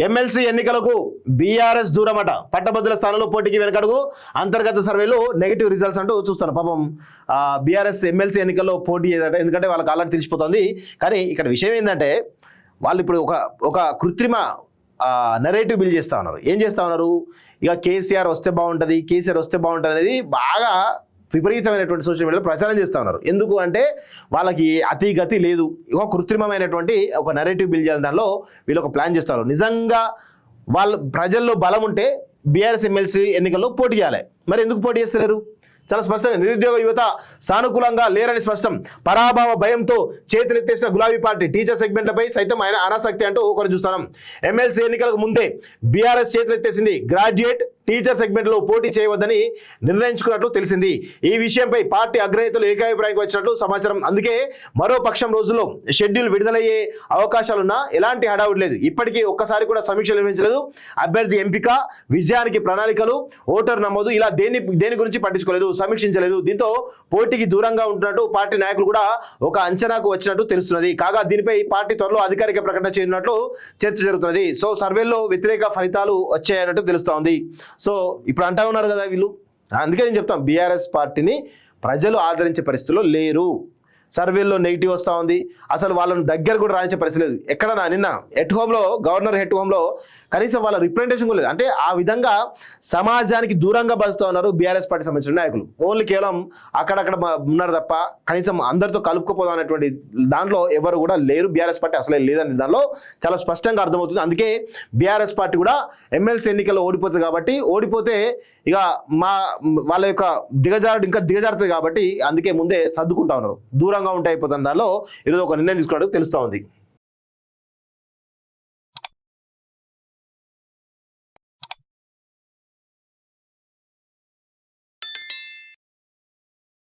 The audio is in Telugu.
ఎమ్మెల్సీ ఎన్నికలకు బీఆర్ఎస్ దూరమట, పట్టభద్రుల స్థానంలో పోటీకి వెనకడుగు, అంతర్గత సర్వేలు నెగిటివ్ రిజల్ట్స్ అంటూ చూస్తాను. పాపం బీఆర్ఎస్ ఎమ్మెల్సీ ఎన్నికల్లో పోటీ ఏదట, ఎందుకంటే వాళ్ళకి ఆల్రెడీ తెలిసిపోతుంది. కానీ ఇక్కడ విషయం ఏంటంటే వాళ్ళు ఇప్పుడు ఒక కృత్రిమ నెరేటివ్ బిల్డ్ చేస్తూ ఉన్నారు. ఏం చేస్తూ ఉన్నారు, ఇక కేసీఆర్ వస్తే బాగుంటుంది, కేసీఆర్ వస్తే బాగుంటుంది అనేది బాగా విపరీతమైనటువంటి సోషల్ మీడియాలో ప్రచారం చేస్తూ ఉన్నారు. ఎందుకు అంటే వాళ్ళకి అతి గతి లేదు, ఒక కృత్రిమమైనటువంటి ఒక నెరేటివ్ బిల్డ్ చేయాలి, దానిలో వీళ్ళు ఒక ప్లాన్ చేస్తారు. నిజంగా వాళ్ళు ప్రజల్లో బలం ఉంటే బీఆర్ఎస్ ఎమ్మెల్సీ ఎన్నికల్లో పోటీ చేయాలి, మరి ఎందుకు పోటీ చేస్తలేరు? చాలా స్పష్టంగా నిరుద్యోగ యువత సానుకూలంగా లేరని స్పష్టం. పరాభవ భయంతో చేతులెత్తేసిన గులాబీ పార్టీ టీచర్ సెగ్మెంట్లపై సైతం ఆయన అనాసక్తి అంటూ ఒకరు చూస్తున్నాం. ఎమ్మెల్సీ ఎన్నికలకు ముందే బీఆర్ఎస్ చేతులెత్తేసింది. గ్రాడ్యుయేట్ టీచర్ సెగ్మెంట్లో పోటీ చేయవద్దని నిర్ణయించుకున్నట్లు తెలిసింది. ఈ విషయంపై పార్టీ అగ్రనేతలు ఏకాభిప్రాయానికి వచ్చినట్లు సమాచారం. అందుకే మరో పక్షం రోజుల్లో షెడ్యూల్ విడుదలయ్యే అవకాశాలున్నా ఎలాంటి హడావుడి లేదు. ఇప్పటికీ ఒక్కసారి కూడా సమీక్ష నిర్వహించలేదు. అభ్యర్థి ఎంపిక, విజయానికి ప్రణాళికలు, ఓటర్ నమోదు ఇలా దేని గురించి పట్టించుకోలేదు, సమీక్షించలేదు. దీంతో పోటీకి దూరంగా ఉంటున్నట్టు పార్టీ నాయకులు కూడా ఒక అంచనాకు వచ్చినట్టు తెలుస్తున్నది. కాగా దీనిపై పార్టీ త్వరలో అధికారిక ప్రకటన చేయనున్నట్లు చర్చ జరుగుతున్నది. సో సర్వేల్లో వ్యతిరేక ఫలితాలు వచ్చాయన్నట్టు తెలుస్తోంది. సో ఇప్పుడు అంటా ఉన్నారు కదా వీళ్ళు, అందుకే నేను చెప్తాను బీఆర్ఎస్ పార్టీని ప్రజలు ఆదరించే పరిస్థితుల్లో లేరు. సర్వేల్లో నెగిటివ్ వస్తూ ఉంది, అసలు వాళ్ళని దగ్గర కూడా రాయించే పరిస్థితి లేదు. ఎక్కడ నిన్న ఎట్ హోమ్లో గవర్నర్ హెడ్ హోమ్లో కనీసం వాళ్ళ రిప్రజెంటేషన్ కూడా లేదు. అంటే ఆ విధంగా సమాజానికి దూరంగా బతుకుతూ ఉన్నారు బీఆర్ఎస్ పార్టీ సంబంధించిన నాయకులు. ఓన్లీ కేవలం అక్కడక్కడ ఉన్నారు తప్ప కనీసం అందరితో కలుపుకోపోదాం అనేటువంటి దాంట్లో ఎవరు కూడా లేరు. బీఆర్ఎస్ పార్టీ అసలే లేదని దానిలో చాలా స్పష్టంగా అర్థమవుతుంది. అందుకే బీఆర్ఎస్ పార్టీ కూడా ఎమ్మెల్సీ ఎన్నికల్లో ఓడిపోతుంది కాబట్టి, ఓడిపోతే ఇక వాళ్ళ యొక్క దిగజారుడు ఇంకా దిగజారుతుంది కాబట్టి అందుకే ముందే సర్దుకుంటా ఉన్నారు, దూరంగా ఉంటే అయిపోతుంది. దానిలో ఈరోజు ఒక నిర్ణయం తీసుకున్నట్టు తెలుస్తూ ఉంది.